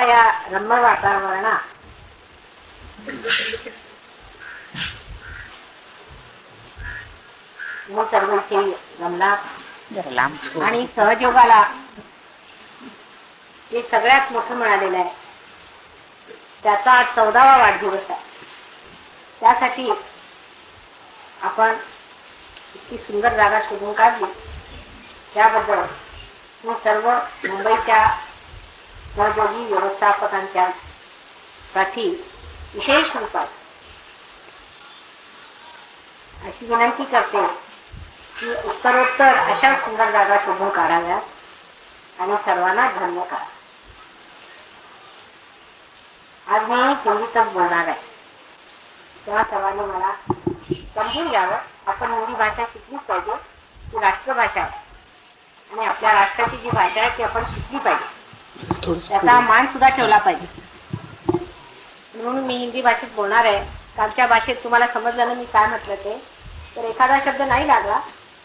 या रम्य वातावरणात मी सर्व इथे रमला आणि सहयोगाला हे सगळ्यात मोठं मिळालेलं आहे. त्याचा आज 14वा वाढदिवस आहे. त्यासाठी आपण इतकी सुंदर जागा शोधून काढली त्याबद्दल मी सर्व मुंबईच्या सहयोगी व्यवस्थापकांच्या साठी विशेष रूपात अशी विनंती करते की उत्तरोत्तर अशा सुंदर जागा शोधून काढाव्यात आणि सर्वांना धन्य करा. आज मी हिंदीतच बोलणार आहे, तेव्हा सर्वांनी मला समजून घ्यावं. आपण हिंदी भाषा शिकलीच पाहिजे, ती राष्ट्रभाषा आहे आणि आपल्या राष्ट्राची जी भाषा आहे ती आपण शिकली पाहिजे, त्याचा मान सुद्धा ठेवला पाहिजे. म्हणून मी हिंदी भाषेत बोलणार आहे. कालच्या भाषेत तुम्हाला समजलं ना मी काय म्हटलं ते, तर एखादा शब्द नाही लागला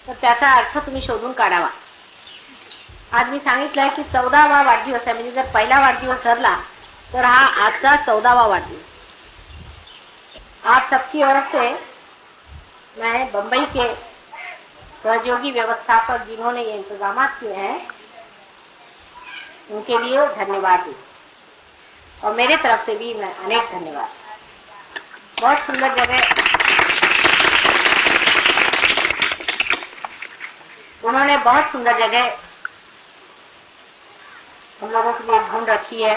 तर त्याचा अर्थ तुम्ही शोधून काढावा. आज मी सांगितलंय की 14वा वाढदिवस आहे, म्हणजे जर पहिला वाढदिवस ठरला तर हा आजचा 14वा वाढदिवस. आप सबकी ओर से मैं बंबई के सहयोगी व्यवस्थापक जिन्होंने ये इंतजाम किए हैं उनके लिए धन्यवाद दूं और मेरे तरफ से भी मैं अनेक धन्यवाद. बहुत सुंदर जगह उन्होंने, बहुत सुंदर जगह हम लोगों के लिए ढूंढ रखी है.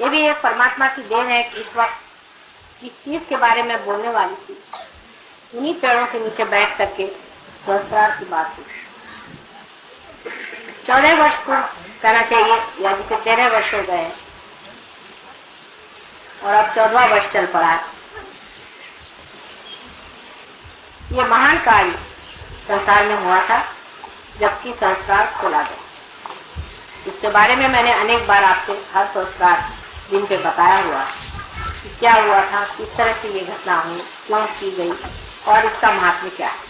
ये भी एक परमात्मा की देन है कि इस वक्त जिस चीज के बारे में बोलने वाली थी उन्हीं पेड़ों के नीचे बैठ करके सहस्त्रार की बात हुई. 14 वर्ष को कहना चाहिए, या जिसे 13 वर्ष हो गए और अब 14वां वर्ष चल पड़ा है. ये महान कार्य संसार में हुआ था जबकि सहस्त्रार खोला गया. इसके बारे में मैंने अनेक बार आपसे हर सहस्त्रार दिन पे बताया हुआ कि क्या हुआ था, किस तरह से ये घटना हुई, क्यों की गई और इसका महत्व क्या है.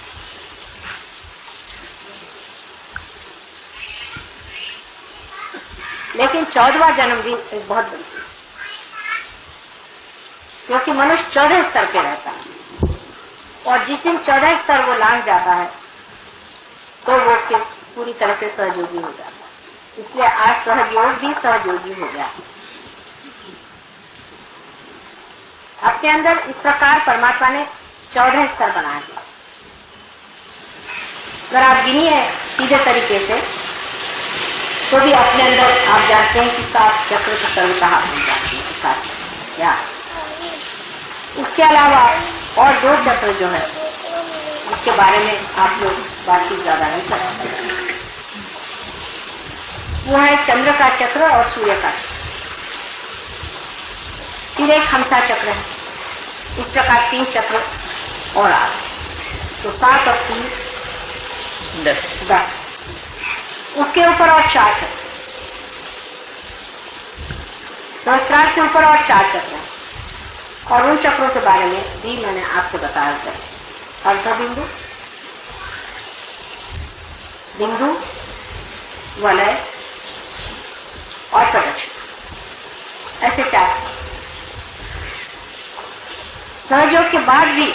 लेकिन 14वां जन्मदिन एक बहुत बड़ी चीज, क्योंकि मनुष्य 14 स्तर पे रहता है और जिस दिन 14 स्तर वो लांघ जाता है तो वो पूरी तरह से सहयोगी हो जाता है. इसलिए आज सहयोग भी सहयोगी हो गया. अपने अंदर इस प्रकार परमात्मा ने 14 स्तर बनाए. अगर आप गिनिए सीधे तरीके से तो भी अपने अंदर आप जानते हैं कि 7 चक्र को सर्वतः मिल जाते हैं. 7 या उसके अलावा और 2 चक्र जो है उसके बारे में आप लोग बातचीत ज्यादा नहीं कर सकते. वो है चंद्र का चक्र और सूर्य का चक्र. फिर एक हमसा चक्र है. इस प्रकार 3 चक्र और आ गए तो 7 और 3 10. उसके ऊपर और 4 चक्र, सहस्त्रार से ऊपर और 4 चक्र, और उन चक्रों के बारे में भी मैंने आपसे बताया था. अर्ध बिंदु, बिंदु, वलय और प्रदक्षिण, ऐसे 4. सहयोग के बाद भी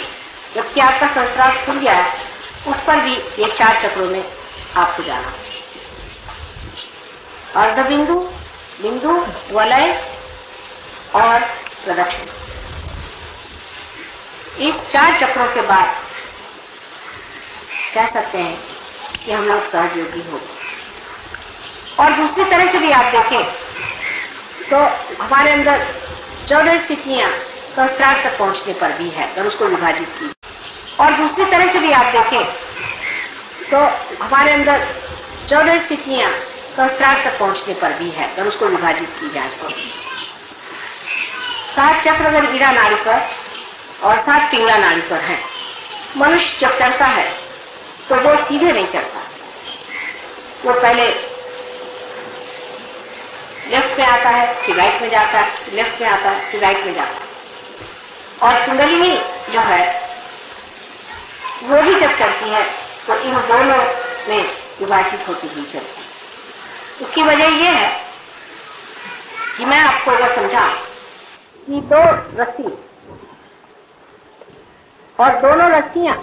जबकि आपका सहस्त्रार खुल गया है उस पर भी ये 4 चक्रों में आपको जाना. अर्ध बिंदु, बिंदु, वलय और प्रदक्षिण. इस 4 चक्रों के बाद कह सकते हैं कि हम लोग सहयोगी हो. और दूसरी तरह से भी आप देखें तो हमारे अंदर 14 स्थितियां सहस्त्रार तक पहुंचने पर भी है अगर उसको विभाजित की. और दूसरी तरह से भी आप देखें तो हमारे अंदर 14 स्थितियां सहस्त्रार तक पहुंचने पर भी है अगर उसको विभाजित की जाए तो. 7 चक्र अगर ईरा नाड़ी पर और 7 पिंगला नाड़ी पर है. मनुष्य जब चढ़ता है तो वो सीधे नहीं चढ़ता, वो पहले लेफ्ट में आता है, फिर राइट में जाता है, लेफ्ट में आता है, फिर राइट में जाता है. और कुंडलिनी जो है वो भी जब चलती है तो इन दोनों में विभाजित होती हुई चलती है. उसकी वजह ये है कि मैं आपको वो समझा कि दो रस्सी और दोनों रस्सियां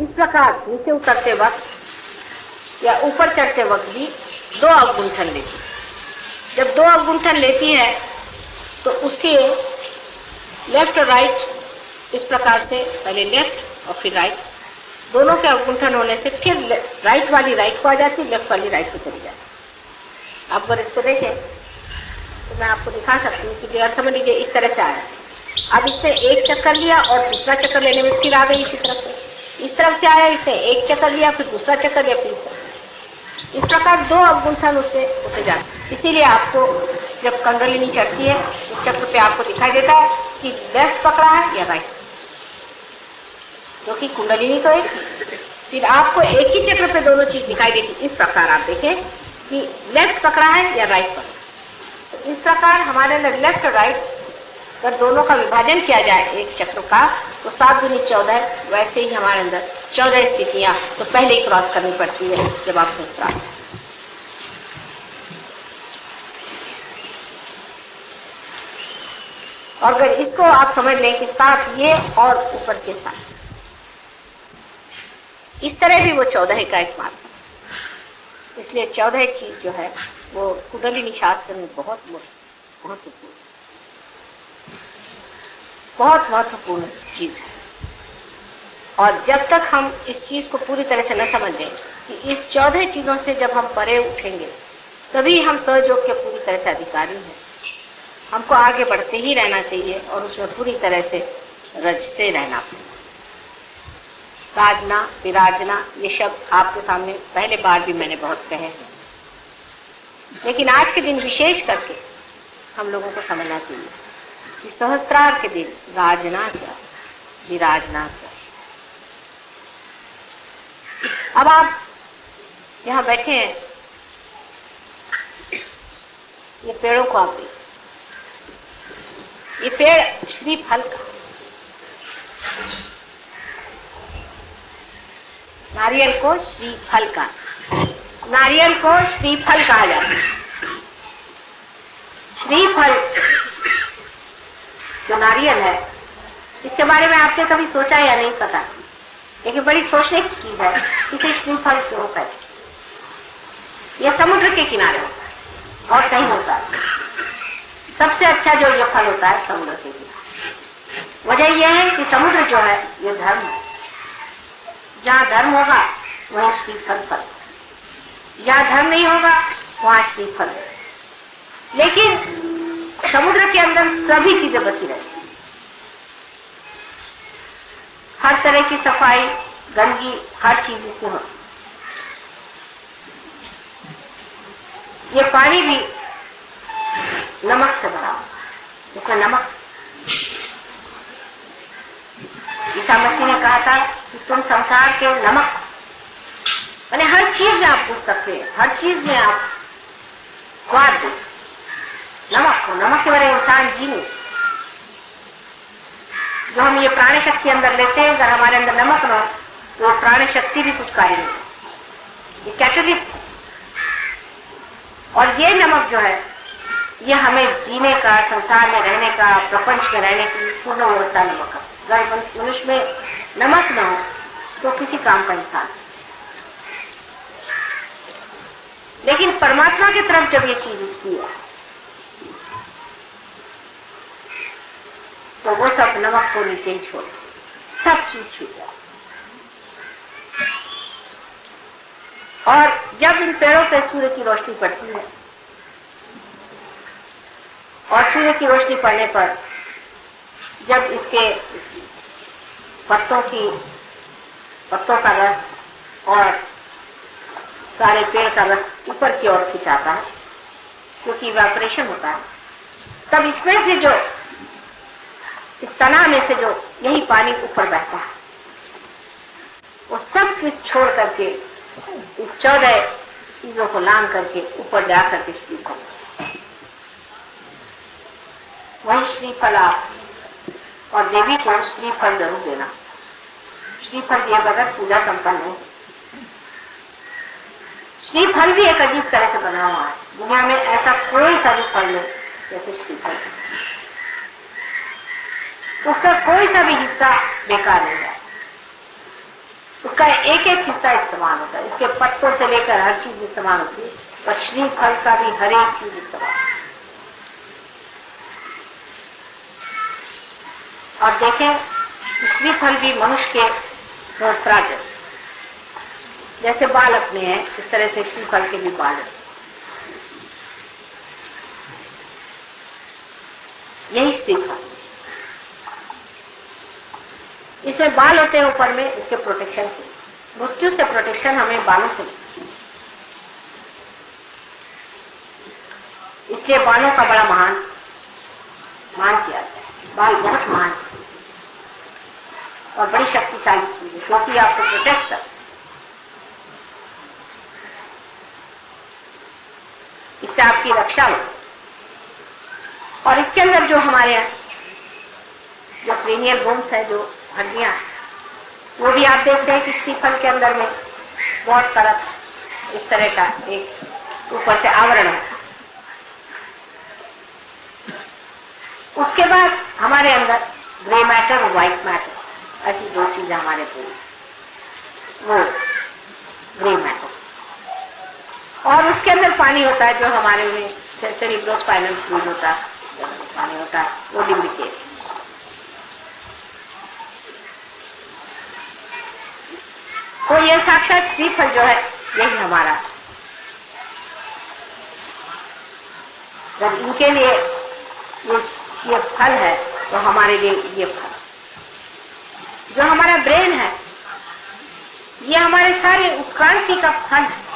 इस प्रकार नीचे उतरते वक्त या ऊपर चढ़ते वक्त भी दो अवगुंठन लेती। जब दो अवगुंठन लेती है तो उसके लेफ्ट और राइट इस प्रकार से, पहले लेफ्ट और फिर राइट, दोनों के अवगुंठन होने से फिर राइट वाली राइट को आ जाती, लेफ्ट वाली राइट को चली जाती। आप अगर इसको देखें तो मैं आपको दिखा सकती हूँ कि अगर समझ लीजिए इस तरह से आया, अब इसने एक चक्कर लिया और दूसरा चक्कर लेने में फिर आ गई इसी तरफ से, इस तरफ से आया, इसने एक चक्कर लिया फिर दूसरा चक्कर लिया फिर इस प्रकार दो अवगुंठन उसमें होते जाते। इसीलिए आपको जब कुंडलिनी चढ़ती है उस चक्र पे आपको दिखाई देता है कि लेफ्ट पकड़ा है या राइट, क्योंकि कुंडलिनी तो एक, फिर आपको एक ही चक्र पे दोनों चीज दिखाई देती। इस प्रकार आप देखें कि लेफ्ट पकड़ा है या राइट पकड़ा। तो इस प्रकार हमारे अंदर लेफ्ट और राइट अगर दोनों का विभाजन किया जाए एक चक्र का तो 7 दूनी 14, वैसे ही हमारे अंदर 14 स्थितियां तो पहले ही क्रॉस करनी पड़ती है जब आप सहस्त्रार। और अगर इसको आप समझ लें कि 7 ये और ऊपर के 7, इस तरह भी वो 14 का एक मार्ग है। इसलिए 14 की जो है वो कुंडलिनी शास्त्र में बहुत महत्वपूर्ण चीज है। और जब तक हम इस चीज को पूरी तरह से न समझ लें कि इस 14 चीजों से जब हम परे उठेंगे तभी हम सहयोग के पूरी तरह से अधिकारी हैं। हमको आगे बढ़ते ही रहना चाहिए और उसमें पूरी तरह से रचते रहना। राजना, विराजना, ये शब्द आपके सामने पहले बार भी मैंने बहुत कहे हैं, लेकिन आज के दिन विशेष करके हम लोगों को समझना चाहिए कि सहस्त्रार के दिन राजना क्या, विराजना क्या। अब आप यहाँ बैठे हैं, ये पेड़ों को आप देखिए, ये पेड़ श्रीफल का, नारियल को श्रीफल का, नारियल को श्रीफल कहा जाता है। श्रीफल जो नारियल है, इसके बारे में आपने कभी सोचा या नहीं पता, लेकिन बड़ी सोचने की चीज है इसे श्रीफल क्यों होता है। यह समुद्र के किनारे होता है और कहीं होता है। सबसे अच्छा जो ये फल होता है समुद्र के किनारे। वजह यह है कि समुद्र जो है ये धर्म है, जहाँ धर्म होगा वहीं श्रीफल फल, जहाँ धर्म नहीं होगा वहाँ श्रीफल। लेकिन समुद्र के अंदर सभी चीजें बसी रहती, हर तरह की सफाई, गंदगी, हर चीज इसमें होती। ये पानी भी नमक से भरा, इसमें नमक। ईसा मसीह ने कहा था कि तुम संसार के नमक, माने हर चीज में आप पूछ सकते हैं, हर चीज में आप स्वाद दो। नमक को, नमक के बगैर इंसान जी नहीं। जो हम ये प्राण शक्ति अंदर लेते हैं, अगर हमारे अंदर नमक न हो तो प्राण शक्ति भी कुछ कार्य नहीं। ये कैटलिस्ट, और ये नमक जो है ये हमें जीने का, संसार में रहने का, प्रपंच में रहने की पूर्ण व्यवस्था नमक का। अगर मनुष्य में नमक न हो तो किसी काम का इंसान। लेकिन परमात्मा की तरफ जब ये चीज उठती है तो वो सब नमक को नीचे ही छोड़, सब चीज छूट जाए। और जब इन पेड़ों पे सूर्य की रोशनी पड़ती है और सूर्य की रोशनी पड़ने पर जब इसके पत्तों का रस और सारे पेड़ का रस ऊपर की ओर खिंचाता है, क्योंकि इवेपोरेशन होता है, तब इसमें से जो, इस तना में से जो यही पानी ऊपर बहता है, वो सब कुछ छोड़ करके इस 14 चीजों को लांग करके ऊपर जा करके श्रीफल, वही श्रीफल आप और देवी को श्रीफल जरूर देना। श्रीफल दिए बगैर पूजा संपन्न नहीं। श्रीफल भी एक अजीब तरह से बना हुआ है। दुनिया में ऐसा कोई सा भी फल नहीं जैसे श्रीफल, उसका कोई सा भी हिस्सा बेकार नहीं जाए, उसका एक एक हिस्सा इस्तेमाल होता है। इसके पत्तों से लेकर हर चीज इस्तेमाल होती है, पर श्रीफल का भी हर एक चीज इस्तेमाल। और देखें श्रीफल भी मनुष्य के सहस्त्रार जैसे बाल अपने हैं, इस तरह से श्रीफल के भी बाल हैं। यही श्रीफल, इसमें बाल होते हैं ऊपर में, इसके प्रोटेक्शन के, मृत्यु से प्रोटेक्शन हमें बालों से, इसलिए बालों का बड़ा मान किया जाता है। बाल बहुत महान और बड़ी शक्तिशाली चीज है, क्योंकि आपको प्रोटेक्ट कर, इससे आपकी रक्षा हो। और इसके अंदर जो हमारे जो क्रेनियल बोन्स है, जो हड्डियां, वो भी आप देखते हैं कि श्रीफल के अंदर में बहुत तरह इस तरह का एक ऊपर से आवरण है। उसके बाद हमारे अंदर ग्रे मैटर और व्हाइट मैटर, ऐसी दो चीजें हमारे पूरी, वो ग्रे मैटर, और उसके अंदर पानी होता है, जो हमारे में सेरिब्रोस्पाइनल फ्लूइड होता है, पानी होता है, वो लिम्बिक। तो ये साक्षात श्रीफल जो है, यही हमारा, जब इनके लिए ये फल है, तो हमारे लिए ये फल, जो हमारा ब्रेन है, ये हमारे सारे उत्क्रांति का फल है।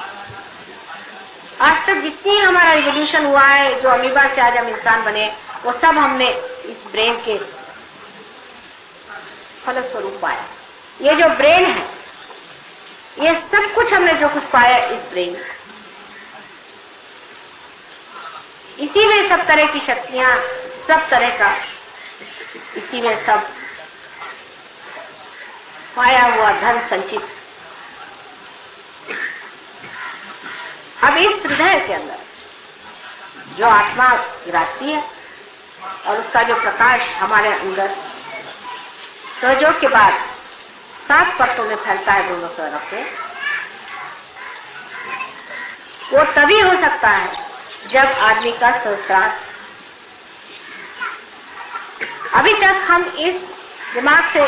आज तक जितनी हमारा रिवोल्यूशन हुआ है, जो अमीबा से आज हम इंसान बने, वो सब हमने इस ब्रेन के फलस्वरूप पाया। ये जो ब्रेन है, ये सब कुछ हमने जो कुछ पाया इस ब्रेन, इसी में सब तरह की शक्तियां, सब तरह का इसी में सब पाया हुआ धन संचित। अब इस हृदय के अंदर जो आत्मा विराजती है और उसका जो प्रकाश हमारे अंदर सहयोग के बाद 7 परतों में फैलता है दोनों तरफ से, वो तभी हो सकता है जब आदमी का संस्कार। अभी तक हम इस दिमाग से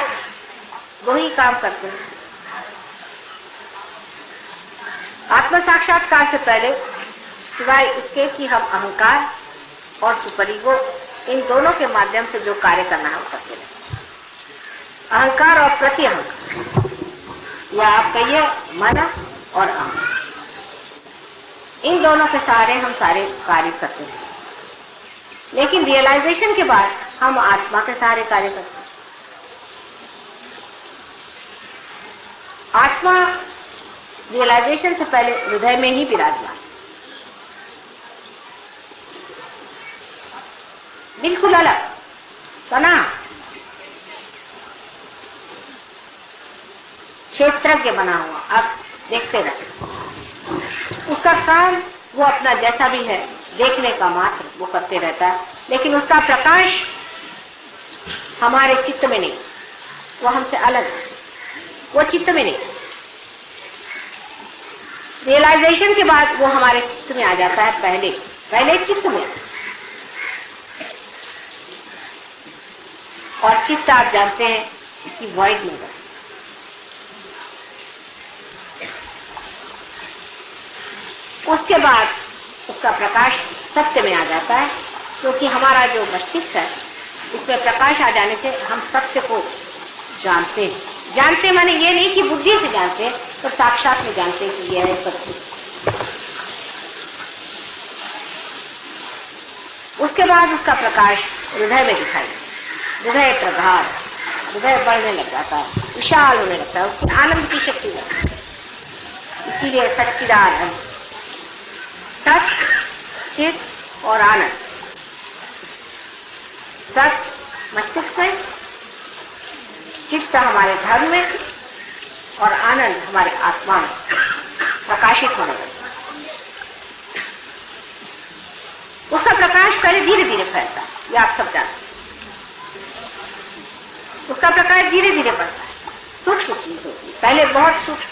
दो ही काम करते हैं। आत्म साक्षात्कार से पहले सिवाय इसके कि हम अहंकार और सुपर ईगो, इन दोनों के माध्यम से जो कार्य करना है वो करते हैं। अहंकार और प्रति अहंकार, या आप कहिए मन और अहंकार, इन दोनों के सहारे हम सारे कार्य करते हैं। लेकिन रियलाइजेशन के बाद हम आत्मा के सहारे कार्य करते हैं। आत्मा रियलाइजेशन से पहले हृदय में ही विराजमान, बिल्कुल अलग बना, क्षेत्रज्ञ बना हुआ। आप देखते रहते, उसका काम वो अपना जैसा भी है देखने का मात्र वो करते रहता है, लेकिन उसका प्रकाश हमारे चित्त में नहीं, वो हमसे अलग है, वो चित्त में नहीं। रियलाइजेशन के बाद वो हमारे चित्त में आ जाता है, पहले चित्त में। और चित्त आप जानते हैं कि वॉइड में है, उसके बाद उसका प्रकाश सत्य में आ जाता है, क्योंकि हमारा जो मस्तिष्क है, इसमें प्रकाश आ जाने से हम सत्य को जानते हैं। जानते माने ये नहीं कि बुद्धि से जानते हैं, पर साक्षात में जानते हैं कि यह है सत्य। उसके बाद उसका प्रकाश हृदय में दिखाई, हृदय प्रगाढ़, हृदय बढ़ने लग जाता है, विशाल होने लगता है, उसकी आनंद की शक्ति लगती है। इसीलिए सच्चिदानंद, सत्य, चित और आनंद, सत्य मस्तिष्क में, चित्त हमारे धर्म में और आनंद हमारे आत्मा में प्रकाशित होने लगता है। उसका प्रकाश पहले धीरे धीरे फैलता है, ये आप सब जानते हैं। उसका प्रकाश धीरे धीरे बढ़ता है, सूक्ष्म चीज होती है, पहले बहुत सूक्ष्म,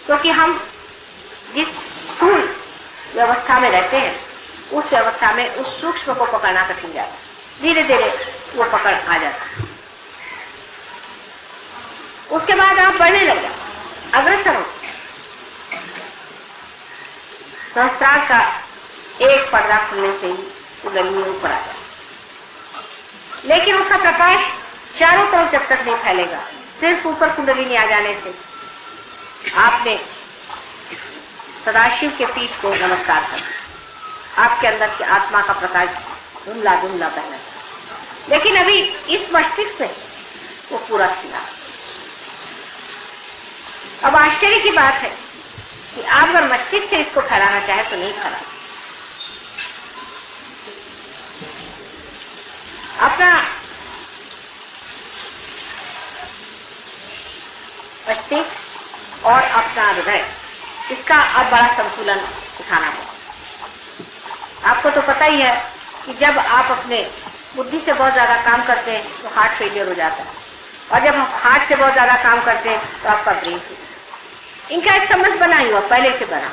क्योंकि हम जिस स्थूल व्यवस्था में रहते हैं उस व्यवस्था में उस सूक्ष्म को पकड़ना कठिन जाता है, धीरे धीरे वो पकड़ आ जाता है। उसके बाद आप बढ़ने लग जाते, अग्रसर हो। सहस्त्रार का एक पर्दा खुलने से ही कुंडलिनी ऊपर आ जाए, लेकिन उसका प्रकाश चारों तरफ जब तक नहीं फैलेगा, सिर्फ ऊपर कुंडलिनी आ जाने से आपने सदाशिव के पीठ को नमस्कार कर, आपके अंदर की आत्मा का प्रकाश धुंधला धुंधला बहना, लेकिन अभी इस मस्तिष्क में वो पूरा खिला। अब आश्चर्य की बात है कि आप अगर मस्तिष्क से इसको फैलाना चाहे तो नहीं फैला। अपना मस्तिष्क और अपना हृदय, इसका अब बड़ा संतुलन उठाना होगा। आपको तो पता ही है कि जब आप अपने बुद्धि से बहुत ज्यादा काम करते हैं तो हार्ट फेलियर हो जाता है, और जब हम हार्ट से बहुत ज्यादा काम करते हैं तो आपका ब्रेन फेलियर। इनका एक संबंध बना ही हुआ, पहले से बना,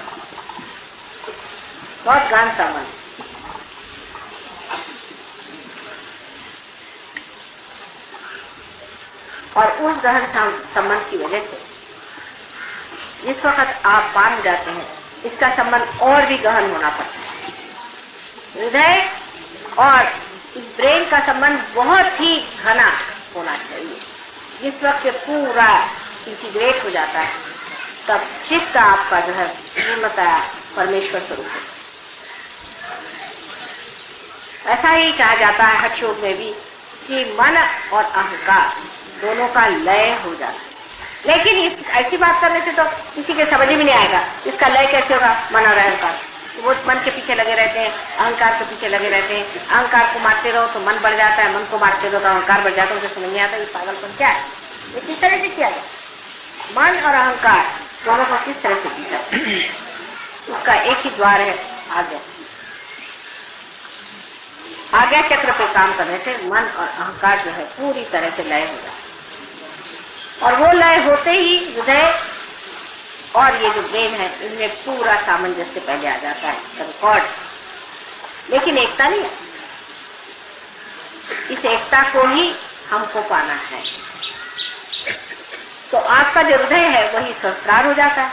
बहुत गहन संबंध। और उस गहन संबंध की वजह से जिस वक्त आप पार हो जाते हैं, इसका संबंध और भी गहन होना पड़ता है। हृदय और इस ब्रेन का संबंध बहुत ही घना होना चाहिए। जिस वक्त ये पूरा इंटीग्रेट हो जाता है तब चित्त आपका जो है पूर्णतः परमेश्वर स्वरूप है। ऐसा ही कहा जाता है हठ योग में भी कि मन और अहंकार दोनों का लय हो जाता है। लेकिन इस ऐसी बात करने से तो किसी के समझ में नहीं आएगा इसका लय कैसे होगा। मन और अहंकार, वो मन के पीछे लगे रहते हैं, अहंकार के पीछे लगे रहते हैं। अहंकार को मारते रहो तो मन बढ़ जाता है, मन को मारते रहो तो अहंकार बढ़ जाता है। उसे समझ नहीं आता ये पागलपन क्या है, ये किस तरह से किया जाए। मन और अहंकार दोनों को किस तरह से जीता, उसका एक ही द्वार है, आज्ञा। आज्ञा चक्र पे काम करने से मन और अहंकार जो है पूरी तरह से लय हो जाता है। और वो लय होते ही हृदय और ये जो ब्रेन है इनमें पूरा सामंजस्य पहले आ जाता है, रिकॉर्ड। लेकिन एकता नहीं है, इस एकता को ही हमको पाना है। तो आपका जो हृदय है वही सहस्त्रार हो जाता है,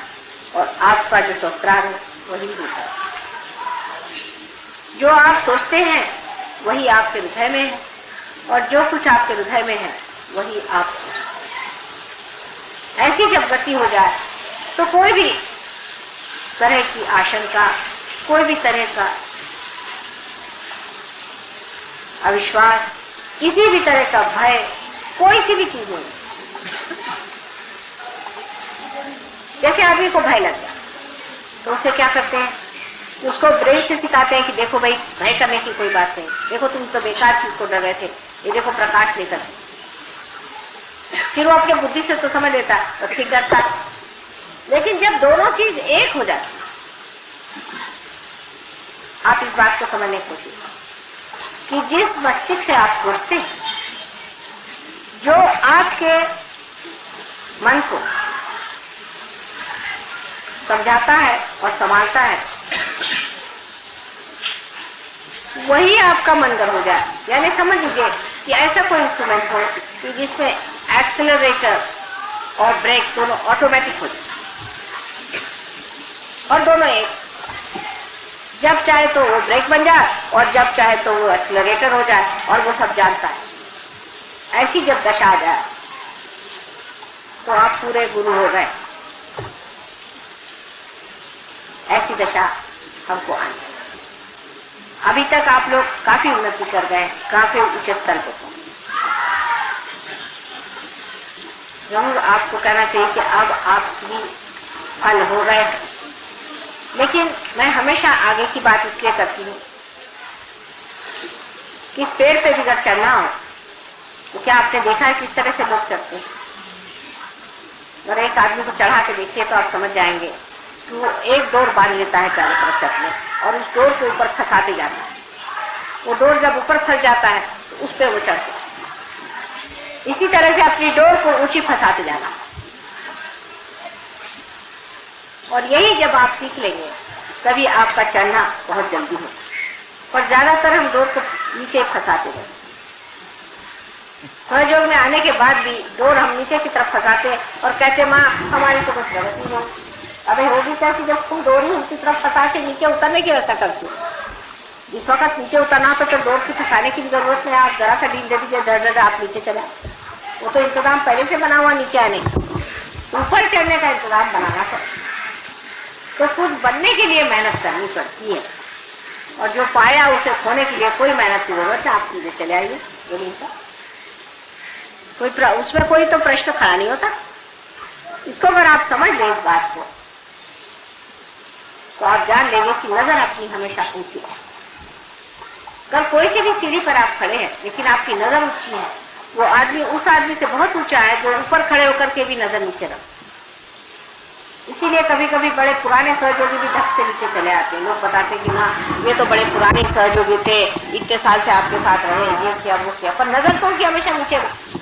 और आपका जो सहस्त्रार है वही हृदय है। जो आप सोचते हैं वही आपके हृदय में है, और जो कुछ आपके हृदय में है वही आप सोचते हैं। ऐसी जब गति हो जाए तो कोई भी तरह की आशंका, कोई भी तरह का अविश्वास, किसी भी तरह का भय, कोई सी भी चीज नहीं। जैसे आदमी को भय लग गया तो उसे क्या करते हैं, उसको ब्रेन से सिखाते हैं कि देखो भाई भय करने की कोई बात नहीं, देखो तुम तो बेकार चीज को डर रहे थे, ये देखो प्रकाश लेकर। फिर वो अपने बुद्धि से तो समझ लेता तो ठीक करता। लेकिन जब दोनों चीज एक हो जाती, आप इस बात को समझने की कोशिश करें कि जिस मस्तिष्क से आप सोचते हैं, जो आपके मन को समझाता है और संभालता है, वही आपका मनगढ़ हो जाए। यानी समझ लीजिए कि ऐसा कोई इंस्ट्रूमेंट हो कि जिसमें एक्सेलरेटर और ब्रेक दोनों ऑटोमेटिक हो जाए, और दोनों एक, जब चाहे तो वो ब्रेक बन जाए और जब चाहे तो वो एक्सेलरेटर हो जाए, और वो सब जानता है। ऐसी जब दशा आ जाए तो आप पूरे गुरु हो गए। ऐसी दशा हमको आनी चाहिए। अभी तक आप लोग काफी उन्नति कर गए, काफी ऊंचे स्तर पे। जरूर आपको कहना चाहिए कि अब आप श्री फल हो गए। लेकिन मैं हमेशा आगे की बात इसलिए करती हूँ कि इस पेड़ पे भी अगर चढ़ना हो तो क्या आपने देखा है किस तरह से लोग चढ़ते हैं। अगर एक आदमी को चढ़ा के देखिए तो आप समझ जाएंगे कि वो एक डोर बांध लेता है चारों तरफ से अपने, और उस डोर के ऊपर फंसाते जाता है। वो डोर जब ऊपर फंस जाता है तो उस पर वो चढ़ते हैं। इसी तरह से अपनी डोर को ऊंची फंसाते जाना, और यही जब आप सीख लेंगे तभी आपका चढ़ना बहुत जल्दी हो सकता है। और ज्यादातर हम डोर को नीचे फंसाते हैं। सहयोग में आने के बाद भी डोर हम नीचे की तरफ फंसाते हैं और कहते माँ हमारी तो कुछ प्रगति नहीं। अबे होगी कैसी जब तुम डोर ही उनकी तरफ फंसा के नीचे उतरने की व्यवस्था करती हो। जिस वक्त नीचे उतरना तो फिर डोर की फंसाने की जरूरत नहीं, आप जरा सा ढील दे दीजिए, डर आप नीचे चले। वो तो इंतजाम पहले से बना हुआ नीचे आने का, ऊपर चढ़ने का इंतजाम बनाना पड़ता। तो कुछ बनने के लिए मेहनत करनी पड़ती है, और जो पाया उसे खोने के लिए कोई मेहनत की जरूरत है। आप सीधे चले आइए जमीन पर, उसमें कोई तो प्रश्न खड़ा नहीं होता। इसको अगर आप समझ लें इस बात को, तो आप जान लेंगे कि नजर अपनी हमेशा ऊंची है। कल कोई सी भी सीढ़ी पर आप खड़े हैं लेकिन आपकी नजर ऊंची है, वो आदमी उस आदमी से बहुत ऊंचा है जो ऊपर खड़े होकर के भी नजर नीचे रखता। इसीलिए कभी कभी बड़े पुराने सहयोगी भी धक से नीचे चले आते हैं। लोग बताते हैं कि हाँ ये तो बड़े पुराने सहयोगी थे, इतने साल से आपके साथ रहे, ये किया वो किया, पर नजर तो उनकी हमेशा नीचे रखी।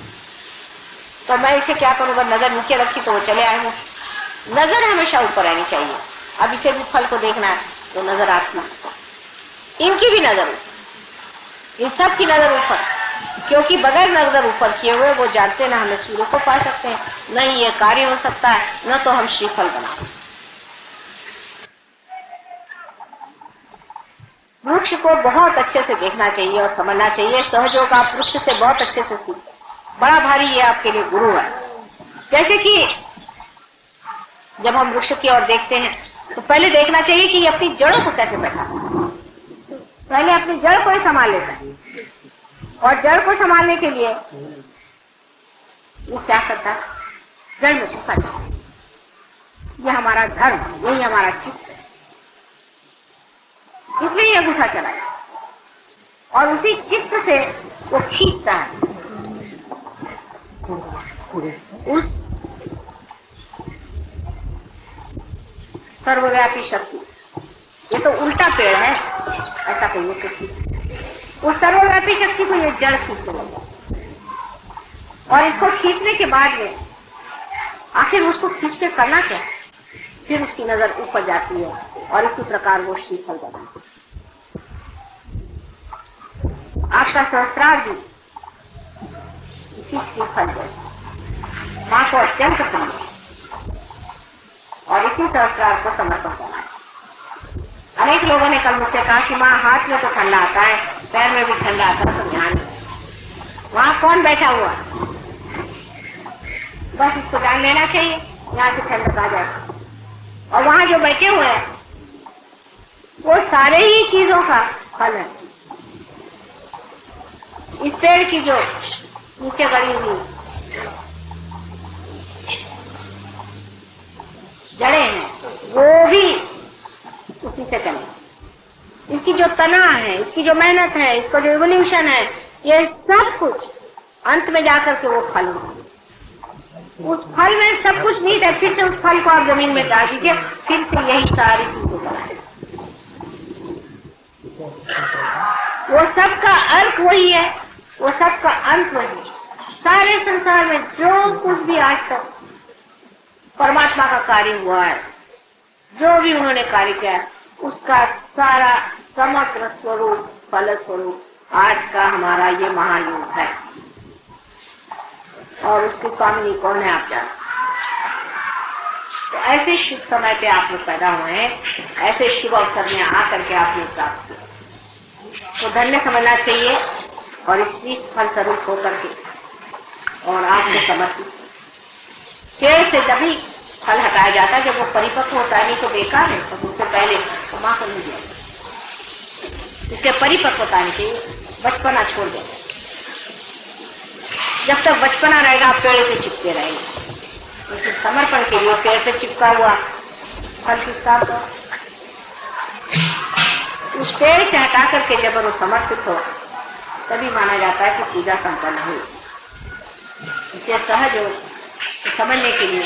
तो मैं इसे क्या करूँगा, नजर नीचे रखी तो वो चले आए नीचे। नजर हमेशा ऊपर रहनी चाहिए। अब इसे भी फल को देखना है तो नजर आपकी, इनकी भी नजर ऊपर, इन सब की नजर ऊपर, क्योंकि बगैर नजर ऊपर किए हुए वो जानते ना हमें सूर्य को पा सकते हैं, न ही ये कार्य हो सकता है, न तो हम श्रीफल बना सकते। वृक्ष को बहुत अच्छे से देखना चाहिए और समझना चाहिए। सहयोग आप वृक्ष से बहुत अच्छे से सीख, बड़ा भारी ये आपके लिए गुरु है। जैसे कि जब हम वृक्ष की ओर देखते हैं तो पहले देखना चाहिए कि ये अपनी जड़ों को कैसे बैठा, पहले अपनी जड़ को ही संभाल लेता है। और जड़ को संभालने के लिए वो क्या करता है, जड़ में घुसा जाता है। ये हमारा धर्म, यही हमारा चित्त है, इसलिए यह घुसा चला है। और उसी चित्त से वो खींचता है उस सर्वव्यापी शक्ति। ये तो उल्टा पेड़ है, ऐसा कहिए तो ठीक। उस सर्वव्यापी शक्ति को ये जड़ खींचने लगा, और इसको खींचने के बाद में आखिर उसको खींच के करना क्या, फिर उसकी नजर ऊपर जाती है और इसी प्रकार वो श्रीफल बनाती है। आपका सहस्त्रार भी इसी श्रीफल जैसा माँ को अत्यंत प्रिय, और इसी सहस्त्रार को समर्पण करना है। अनेक लोगों ने कल मुझसे कहा कि माँ हाथ में तो ठंडा आता है, पैर में भी ठंडा आता है, तो ध्यान वहां कौन बैठा हुआ, बस इसको जान लेना चाहिए, यहाँ से ठंडक आ जाए। और वहां जो बैठे हुए हैं वो सारे ही चीजों का फल है। इस पेड़ की जो नीचे गड़ी हुई जड़ें हैं वो भी उसी से चले। इसकी जो तना है, इसकी जो मेहनत है, इसका जो इवोल्यूशन है, ये सब कुछ अंत में जाकर के वो फल है। उस फल में सब कुछ नहीं है, फिर से उस फल को आप जमीन में डाल दीजिए, फिर से यही सारी चीजें बनाए। वो सब का अर्थ वही है, वो सब का अंत वही है। सारे संसार में जो कुछ भी आज तक परमात्मा का कार्य हुआ है, जो भी उन्होंने कार्य किया है, उसका सारा समग्र स्वरूप, फल स्वरूप आज का हमारा ये महायुग है। और उसके स्वामी कौन है आप जानते। तो ऐसे शुभ समय पे आप लोग पैदा हुए हैं, ऐसे शुभ अवसर में आकर के आपने प्राप्त किया, तो धन्य समझना चाहिए और इसी फल स्वरूप होकर के और आपको समर्पित। पेड़ से जब भी फल हटाया जाता है जब वो परिपक्व होता है, नहीं तो बेकार है, तो उससे पहले तो माँ को नहीं दिया, इसके परिपक्वता नहीं चाहिए, बचपना छोड़ दो। जब तक बचपना रहेगा आप पेड़ पे चिपके रहेंगे, लेकिन समर्पण के लिए पेड़ पे चिपका हुआ फल किसका होगा। उस पेड़ से हटा करके जब वो समर्पित हो तभी माना जाता है कि पूजा संपन्न हुई। इसलिए सहज हो समझने के लिए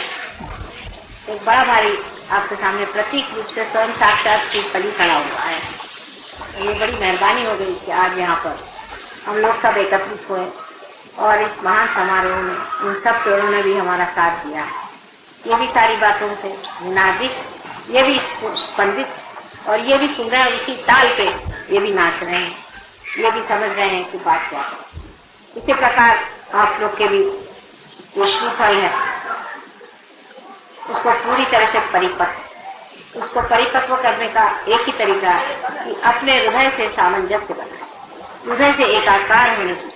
एक बड़ा भारी आपके सामने प्रतीक रूप से स्वयं साक्षात श्री फली खड़ा हुआ है। ये बड़ी मेहरबानी हो गई कि आज यहाँ पर हम लोग सब एकत्रित हुए और इस महान समारोह में इन सब पेड़ों ने भी हमारा साथ दिया। ये भी सारी बातों से नादिक, ये भी स्पंदित और ये भी सुन रहे हैं, इसी ताल पे ये भी नाच रहे हैं, ये भी समझ रहे हैं कि बात क्या है। इसी प्रकार आप लोग के भी जो श्रीफल है उसको पूरी तरह से उसको परिपक्व करने का एक ही तरीका है कि अपने हृदय से सामंजस्य बनाए, हृदय से एकाकार होने की।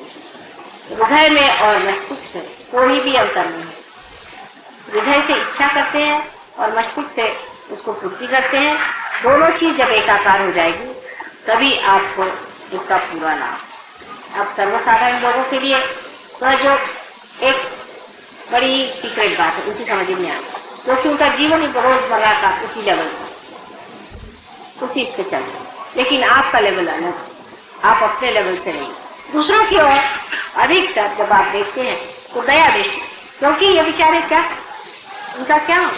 हृदय में और मस्तिष्क में कोई भी अंतर नहीं है। हृदय से इच्छा करते हैं और मस्तिष्क से उसको पूर्ति करते हैं। दोनों चीज जब एकाकार हो जाएगी तभी आपको उसका पूरा लाभ। अब सर्वसाधारण लोगों के लिए सहयोग एक बड़ी सीक्रेट बात है, उनकी समझ में आता, क्योंकि उनका जीवन ही रोजमर्रा का उसी लेवल पर, उसी इस पे चल रहा है। लेकिन आपका लेवल अलग, आप अपने लेवल से नहीं, दूसरों की ओर अधिकतर जब आप देखते हैं तो दया दृष्टि, क्योंकि ये बेचारे क्या, इनका क्या हो,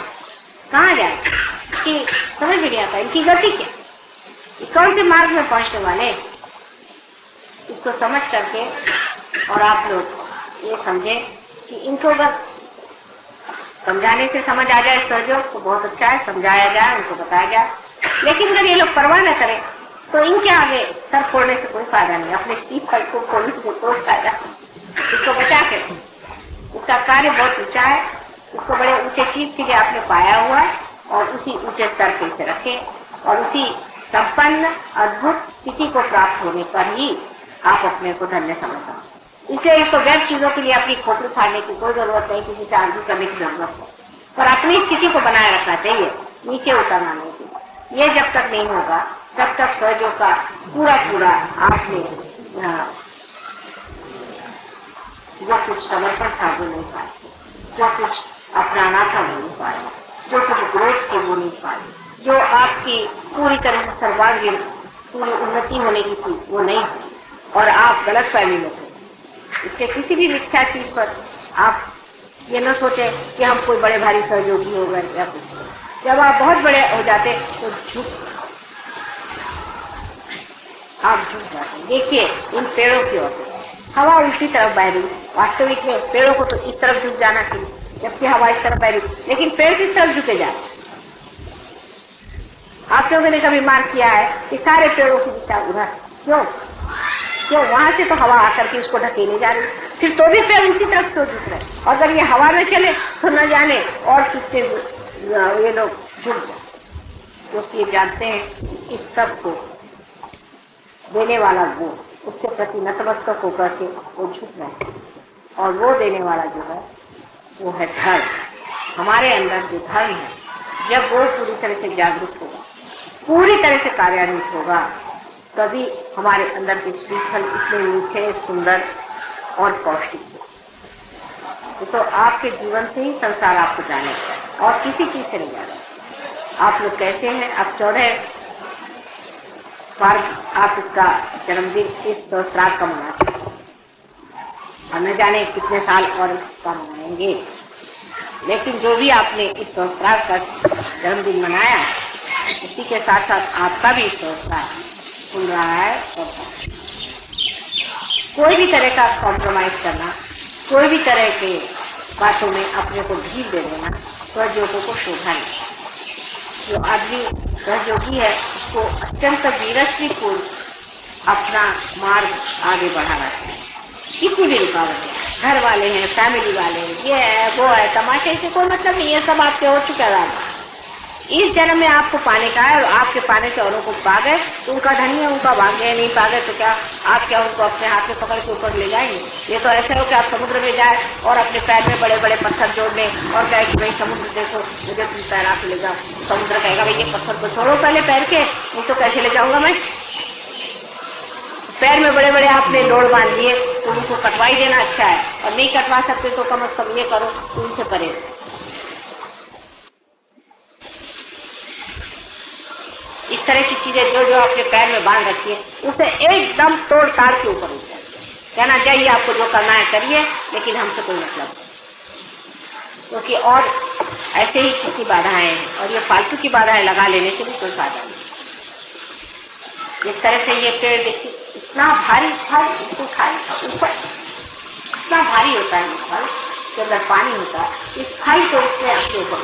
कहाँ जाए कि समझ में नहीं आता, इनकी गति क्या, ये कौन से मार्ग में पहुंचने वाले, इसको समझ करके और आप लोग ये समझे कि इनको अगर समझाने से समझ आ जाए सहयोग तो बहुत अच्छा है, समझाया जाए, उनको बताया जाए। लेकिन अगर ये लोग परवाह न करें तो इनके आगे सर फोड़ने से कोई फायदा नहीं, अपने श्रीफल को फोड़ने से कोई फायदा नहीं। इसको बचा के, इसका कार्य बहुत ऊंचा है, इसको बड़े ऊंचे चीज के लिए आपने पाया हुआ है और उसी ऊंचे स्तर पे इसे रखें और उसी संपन्न अद्भुत स्थिति को प्राप्त होने पर ही आप अपने को धन्य समझ सकते। इसलिए इसको व्यर्थ चीजों के लिए अपनी खोपड़ी फाड़ने की कोई जरूरत नहीं, किसी से आर्ग्यू करने की जरूरत है, पर अपनी स्थिति को बनाए रखना चाहिए, नीचे उतरना नहीं चाहिए। ये जब तक नहीं होगा तब तक सहयोग का पूरा पूरा आपने जो कुछ समर्पण था वो नहीं पाए, जो कुछ अपनाना था वो नहीं पाए, जो कुछ ग्रोथ थे वो नहीं पाए, जो आपकी पूरी तरह से सर्वांगीण पूरी उन्नति होने की थी वो नहीं हुई और आप गलत फहमी में थे। इसके किसी भी मिथ्या चीज पर आप ये न सोचे कि हम कोई बड़े भारी सहयोगी हो गए या कुछ। जब आप बहुत बड़े हो जाते तो आप झुक जाते। देखिए इन पेड़ों की ओर हवा उल्टी तरफ बह रही, वास्तविक में पेड़ों को तो इस तरफ झुक जाना चाहिए, जबकि हवा इस तरफ बह रही, लेकिन पेड़ किस तरफ झुके जा रहे। आप लोगों ने कभी मार्क किया है कि सारे पेड़ों की दिशा उधर, क्यों? वहां से तो हवा आकर के इसको ढकेले जा रही, फिर तो भी पेड़ उसी तरफ क्यों झुक रहे? और अगर ये हवा में चले तो न जाने और कितने ये लोग झुक जाए, क्योंकि ये जानते हैं इस सब को देने वाला वो, उसके प्रति नतमस्तक होकर के वो झुक रहे हैं। और वो देने वाला जो है वो है धर्म। हमारे अंदर जो धर्म है, जब वो पूरी तरह से जागरूक होगा, पूरी तरह से कार्यान्वित होगा, तभी हमारे अंदर के श्रीफल इतने मीठे, सुंदर और पौष्टिक। तो आपके जीवन से ही संसार आपको जाने और किसी चीज से नहीं जाना। आप लोग कैसे हैं? आप 14 बार आप इसका जन्मदिन इस सहस्त्रार्थ का मनाते हैं और न जाने कितने साल और इसका मनाएंगे, लेकिन जो भी आपने इस सहस्त्रार्थ का जन्मदिन मनाया उसी के साथ साथ आपका भी सहस्त्रार्थ खुल रहा है। और कोई भी तरह का कॉम्प्रोमाइज करना, कोई भी तरह के बातों में अपने को ढील दे देना सहयोगों को शोभा नहीं। जो आदमी सहयोगी है उसको अत्यंत वीरश्री पूर्ण अपना मार्ग आगे बढ़ाना चाहिए। कितनी भी रुकावट है, घर वाले हैं, फैमिली वाले हैं, ये है वो है, तमाशे से कोई मतलब नहीं, ये सब आपके हो चुका है। इस जन्म में आपको पाने का है और आपके पाने से औरों को पा गए तो उनका धनी है, उनका भाग्य है, नहीं पा गए तो क्या आप क्या उनको अपने हाथ में पकड़ के ऊपर ले जाएंगे? ये तो ऐसे हो कि आप समुद्र में जाए और अपने पैर में बड़े बड़े पत्थर जोड़ लें और कहे कि भाई समुद्र देखो मुझे तुम तैरा के ले जाओ। समुद्र कहेगा भाई ये पत्थर को छोड़ो पहले पैर के, नहीं तो कैसे ले जाऊंगा मैं? पैर में बड़े बड़े आपने लोड़ बांध लिए तो उनको कटवा ही देना अच्छा है, और नहीं कटवा सकते तो कम से कम ये करो उनसे परे। इस तरह की चीजें जो जो आपने पैर में बांध रखी है उसे एकदम तोड़ ताड़ के ऊपर उठ जाए। कहना चाहिए आपको जो करना है करिए, लेकिन हमसे कोई मतलब नहीं, क्योंकि और ऐसे ही कितनी बाधाएं हैं और ये फालतू की बाधाएं लगा लेने से भी कोई फायदा नहीं। इस तरह से ये पेड़ देखिए इतना भारी फल, इसको खाए ऊपर इतना भारी होता है, फल के अंदर पानी होता है, इस फल को इसने आपके ऊपर।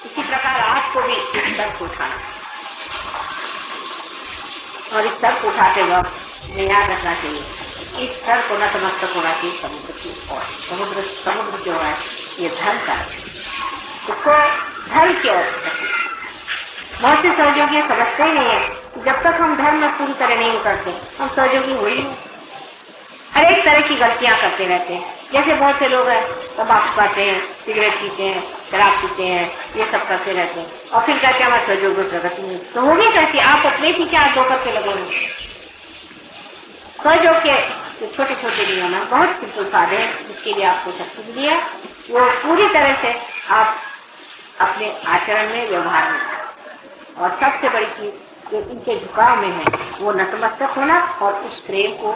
इसी प्रकार आपको भी सर को उठाना, और इस सर को उठाते वक्त याद रखना चाहिए, इस सर को नतमस्तक होना चाहिए समुद्र की ओर। समुद्र जो है ये धर्म का है, इसको धर्म की ओर रखिए। बहुत से सहयोगी समझते ही नहीं है कि जब तक हम धर्म में पूरी तरह नहीं उतरते हम सहयोगी हो ही नहीं। हर एक तरह की गलतियां करते रहते हैं। जैसे बहुत से लोग हैं तंबाकू खाते हैं, सिगरेट पीते हैं, शराब पीते हैं, ये सब करते रहते हैं, और फिर कहते हैं हमारे सहयोग में प्रगति नहीं। तो होगी कैसी? आप अपने पीछे हाथ धो करके लगे होंगे। सहयोग के जो छोटे छोटे नियम है, बहुत सिंपल साधे हैं, जिसके लिए आपको शक्ति मिली है, वो पूरी तरह से आप अपने आचरण में, व्यवहार में। और सबसे बड़ी चीज जो इनके झुकाव में है वो नतमस्तक होना और उस प्रेम को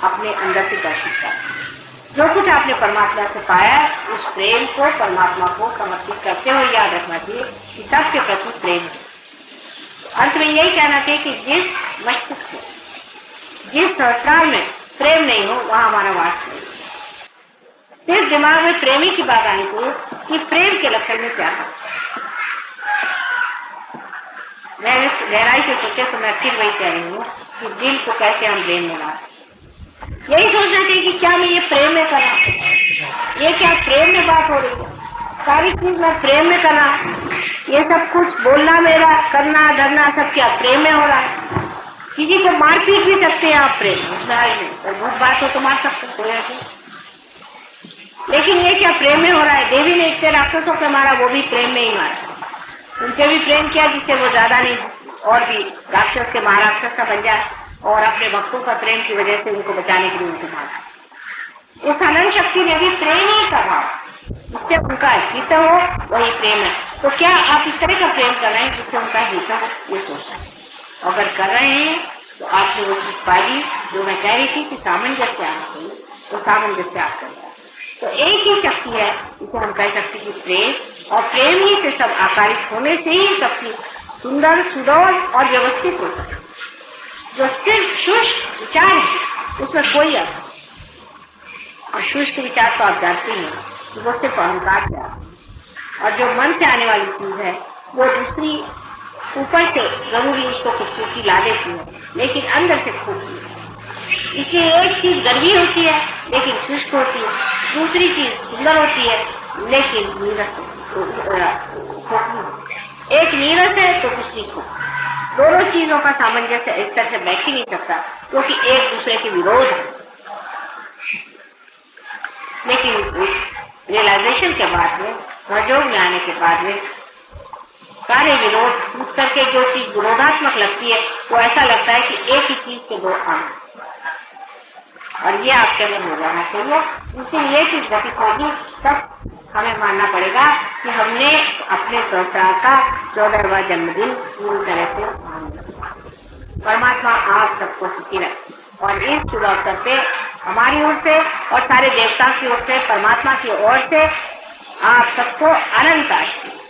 अपने अंदर से दर्शित करना। जो कुछ आपने परमात्मा से पाया है उस प्रेम को परमात्मा को समर्पित करते हुए याद रखना चाहिए कि सबके प्रति प्रेम है। अंत में यही कहना चाहिए कि जिस मस्तिष्क में, जिस संस्कार में प्रेम नहीं हो वहां हमारा वास नहीं। सिर्फ दिमाग में प्रेमी की बात आनी चाहिए कि प्रेम के लक्षण में क्या है। मैं इस गहराई से सोचे तो मैं फिर वही कह रही हूँ कि दिल को कैसे हम प्रेम में ला सकते। यही सोचना चाहिए कि क्या मैं ये प्रेम में करना, ये क्या प्रेम में बात हो रही है, सारी चीज मैं प्रेम में करना, ये सब कुछ बोलना मेरा, करना धरना सब क्या प्रेम में हो रहा है। किसी को मार पीट भी सकते हैं आप प्रेम में, बहुत बात हो तो मार सकते हैं, लेकिन ये क्या प्रेम में हो रहा है। देवी ने इतने राक्षसों को मारा, वो भी प्रेम में ही मारा, उनसे भी प्रेम किया जिससे वो ज्यादा नहीं और भी राक्षस के महाराक्षस का बन जाए, और अपने भक्तों का प्रेम की वजह से उनको बचाने के लिए उनको मारा। इस अनंत शक्ति ने भी प्रेम ही करा, जिससे उनका हित हो वही प्रेम है। तो क्या आप इस तरह का प्रेम कर रहे हैं जिससे उनका हित हो, ये सोचना है। अगर कर रहे हैं तो आपने वो चीज पाली जो मैं कह रही थी कि सामंजस्य आना चाहिए, तो सामंजस्य आप कर रहे हैं। तो एक ही शक्ति है जिसे हम कह सकते कि प्रेम, और प्रेम ही से सब आकारित होने से ही सब चीज सुंदर, सुडौल और व्यवस्थित हो सके। जो सिर्फ शुष्क विचार है उसमें कोई अर्थ नहीं, और शुष्क विचार तो आप जानते हैं कि वो सिर्फ अहंकार से आता है, और जो मन से आने वाली चीज है वो दूसरी ऊपर से जरूरी उसको खूबसूरती ला देती है, लेकिन अंदर से खूबसूरती है। इसलिए एक चीज गर्मी होती है लेकिन शुष्क होती है, दूसरी चीज सुंदर होती है लेकिन नीरस होती है। एक नीरस है तो दूसरी खूब। दोनों चीजों का सामंजस्य इस तरह से बैठ ही नहीं सकता क्योंकि एक दूसरे के विरोध है। लेकिन रियलाइजेशन के बाद में, सहयोग में आने के बाद में सारे विरोध टूट करके जो चीज विरोधात्मक लगती है वो ऐसा लगता है कि एक ही चीज के दो अंग, और ये आपके अंदर हो जाना चाहिए। लेकिन ये चीज घटित होगी तब हमें मानना पड़ेगा कि हमने अपने संस्कार का 14वां जन्मदिन पूरी तरह से मान लिया। परमात्मा आप सबको सुखी रखे, और इस शुभ अवसर पे हमारी ओर से और सारे देवताओं की ओर से, परमात्मा की ओर से आप सबको अनंत आशीर्वाद।